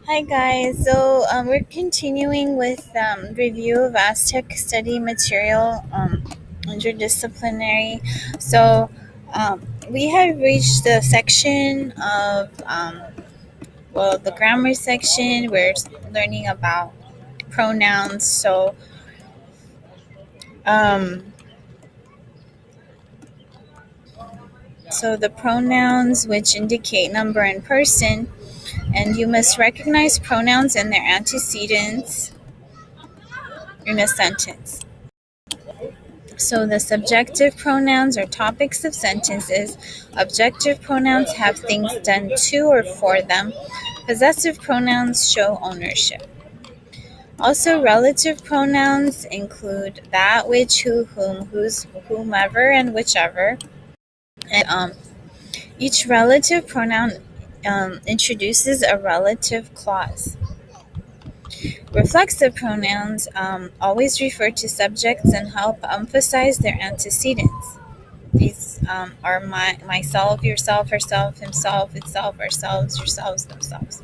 Hi guys, we're continuing with review of Aztec study material, interdisciplinary. So we have reached the section of, the grammar section. We're learning about pronouns. Um, so the pronouns which indicate number and person, and you must recognize pronouns and their antecedents in a sentence. So the subjective pronouns are topics of sentences. Objective pronouns have things done to or for them. Possessive pronouns show ownership. Also, relative pronouns include that, which, who, whom, whose, whomever, and whichever. And each relative pronoun introduces a relative clause. Reflexive pronouns always refer to subjects and help emphasize their antecedents. These are myself, yourself, herself, himself, itself, ourselves, yourselves, themselves.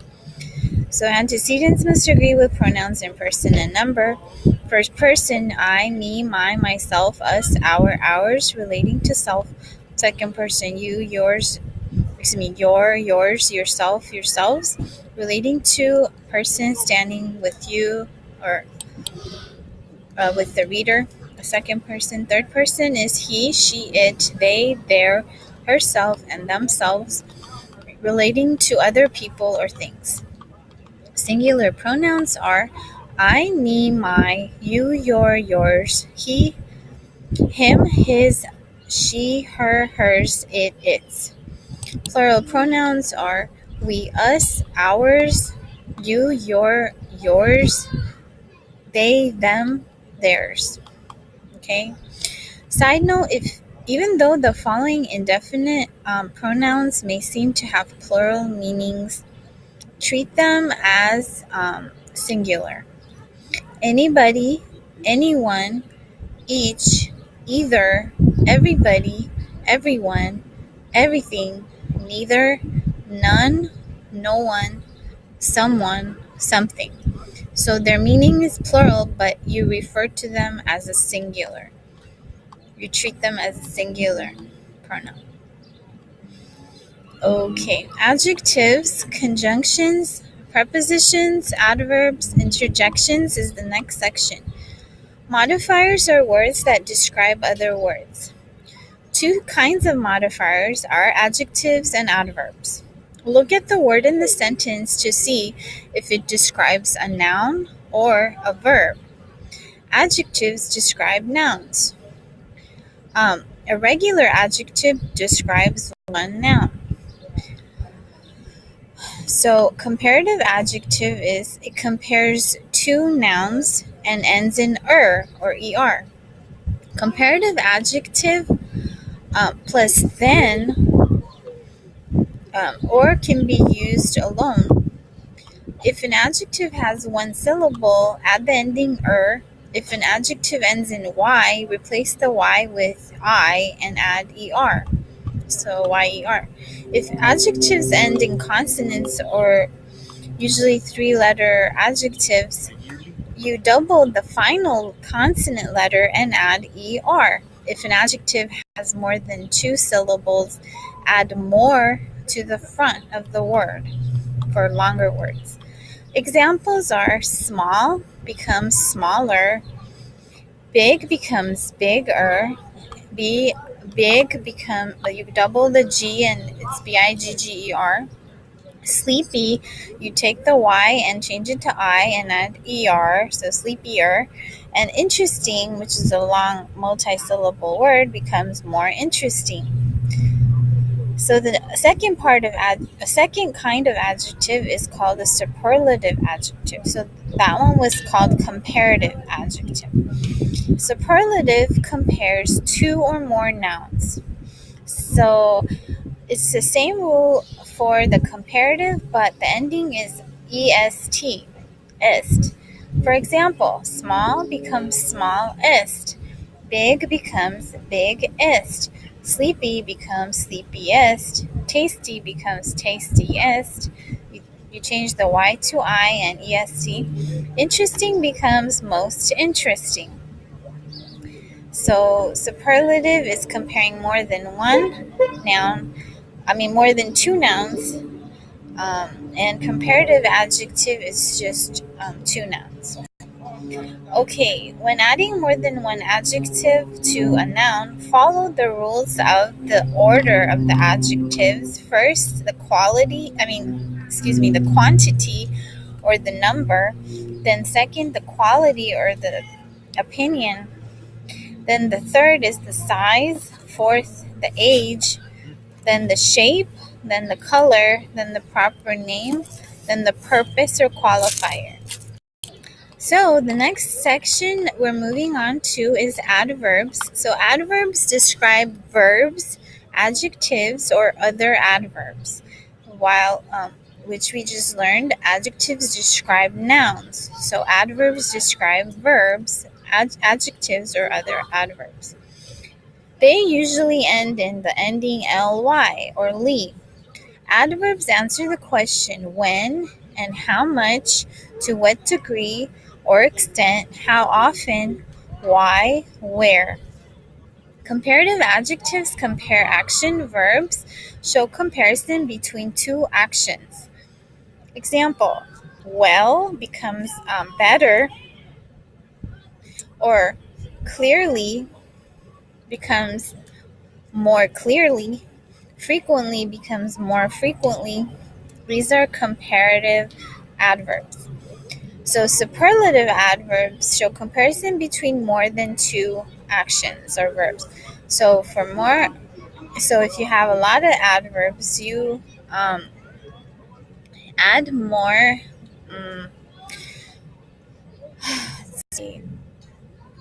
So antecedents must agree with pronouns in person and number. First person, I, me, my, myself, us, our, ours, relating to self. Second person, you, yours, your, yours, yourself, yourselves, relating to person standing with you or with the reader. A second person. Third person is he, she, it, they, their, herself, and themselves, relating to other people or things. Singular pronouns are I, me, my, you, your, yours, he, him, his, she, her, hers, it, its. Plural pronouns are we, us, ours, you, your, yours, they, them, theirs. Okay. Side note, if even though the following indefinite pronouns may seem to have plural meanings, treat them as singular. Anybody, anyone, each, either, everybody, everyone, everything, neither, none, no one, someone, something. So their meaning is plural, but you refer to them as a singular. You treat them as a singular pronoun. Okay, adjectives, conjunctions, prepositions, adverbs, interjections is the next section. Modifiers are words that describe other words. Two kinds of modifiers are adjectives and adverbs. Look at the word in the sentence to see if it describes a noun or a verb. Adjectives describe nouns. A regular adjective describes one noun. So comparative adjective is it compares two nouns and ends in er or er. Comparative adjective plus then or can be used alone. If an adjective has one syllable, add the ending er. If an adjective ends in y, replace the y with I and add er. So yer. If adjectives end in consonants or usually three-letter adjectives, you double the final consonant letter and add er. If an adjective has more than two syllables, add more to the front of the word for longer words. Examples are small becomes smaller, big becomes bigger, big become, you double the G and it's bigger. Sleepy, you take the Y and change it to I and add ER, so sleepier. And interesting, which is a long multi-syllable word, becomes more interesting. So the second kind of adjective is called a superlative adjective. So that one was called comparative adjective. Superlative compares two or more nouns. So it's the same rule for the comparative, but the ending is est, est. For example, small becomes smallest, big becomes biggest, sleepy becomes sleepiest, tasty becomes tastiest. You change the Y to I and EST. Interesting becomes most interesting. So superlative is comparing more than two nouns. And comparative adjective is just two nouns. Okay, when adding more than one adjective to a noun, follow the rules of the order of the adjectives. First, the quantity or the number. Then second, the quality or the opinion. Then the third is the size. Fourth, the age. Then the shape. Then the color. Then the proper name. Then the purpose or qualifier. So the next section we're moving on to is adverbs. So adverbs describe verbs, adjectives, or other adverbs. While which we just learned, adjectives describe nouns. So adverbs describe verbs, adjectives, or other adverbs. They usually end in the ending ly or ly. Adverbs answer the question when and how much, to what degree or extent, how often, why, where. Comparative adjectives compare action verbs, show comparison between two actions. Example, well becomes better, or clearly becomes more clearly, frequently becomes more frequently. These are comparative adverbs. So superlative adverbs show comparison between more than two actions or verbs. So if you have a lot of adverbs, you add more. Let's see.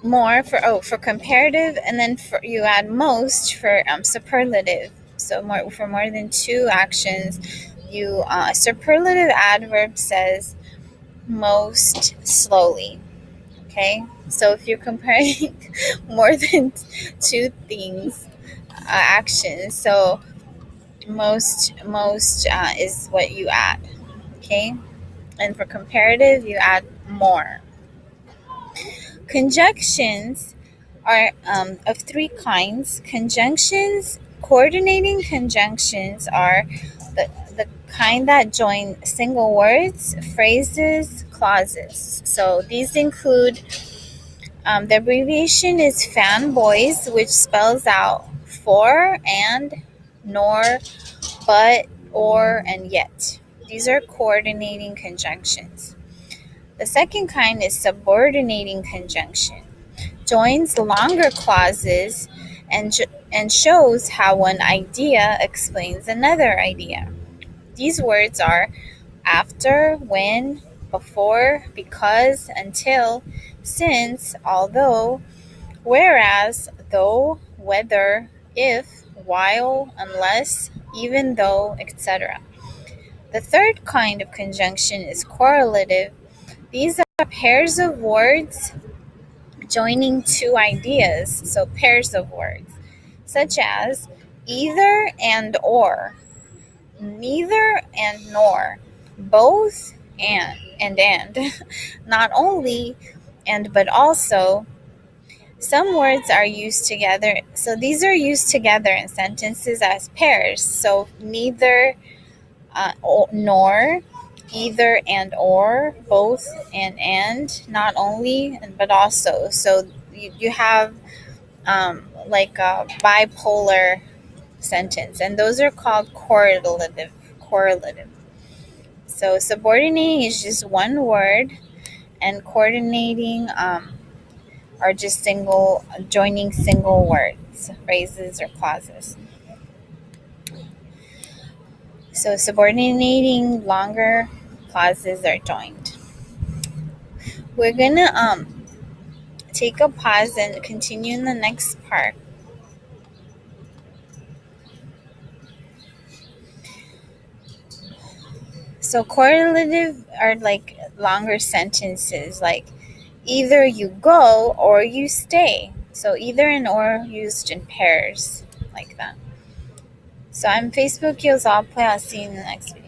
More for comparative, and then you add most for superlative. So for more than two actions, a superlative adverb says most slowly. Okay, so if you're comparing more than two things, actions, so most is what you add. Okay, and for comparative, you add more. Conjunctions are of three kinds. Coordinating conjunctions are the kind that join single words, phrases, clauses. So these include, the abbreviation is fanboys, which spells out for, and, nor, but, or, and yet. These are coordinating conjunctions. The second kind is subordinating conjunction. Joins longer clauses and shows how one idea explains another idea. These words are after, when, before, because, until, since, although, whereas, though, whether, if, while, unless, even though, etc. The third kind of conjunction is correlative. These are pairs of words joining two ideas, so pairs of words, such as either and or, neither and nor, both and, not only and but also. Some words are used together, so these are used together in sentences as pairs. So neither nor, either and or, both and, not only but also. So you have like a bipolar sentence, and those are called correlative. So subordinating is just one word, and coordinating are just joining single words, phrases, or clauses. So subordinating longer clauses are joined. We're gonna take a pause and continue in the next part. So correlative are like longer sentences, like either you go or you stay. So either and or used in pairs, like that. So I'm Facebook Heals All Play. I'll see you in the next video.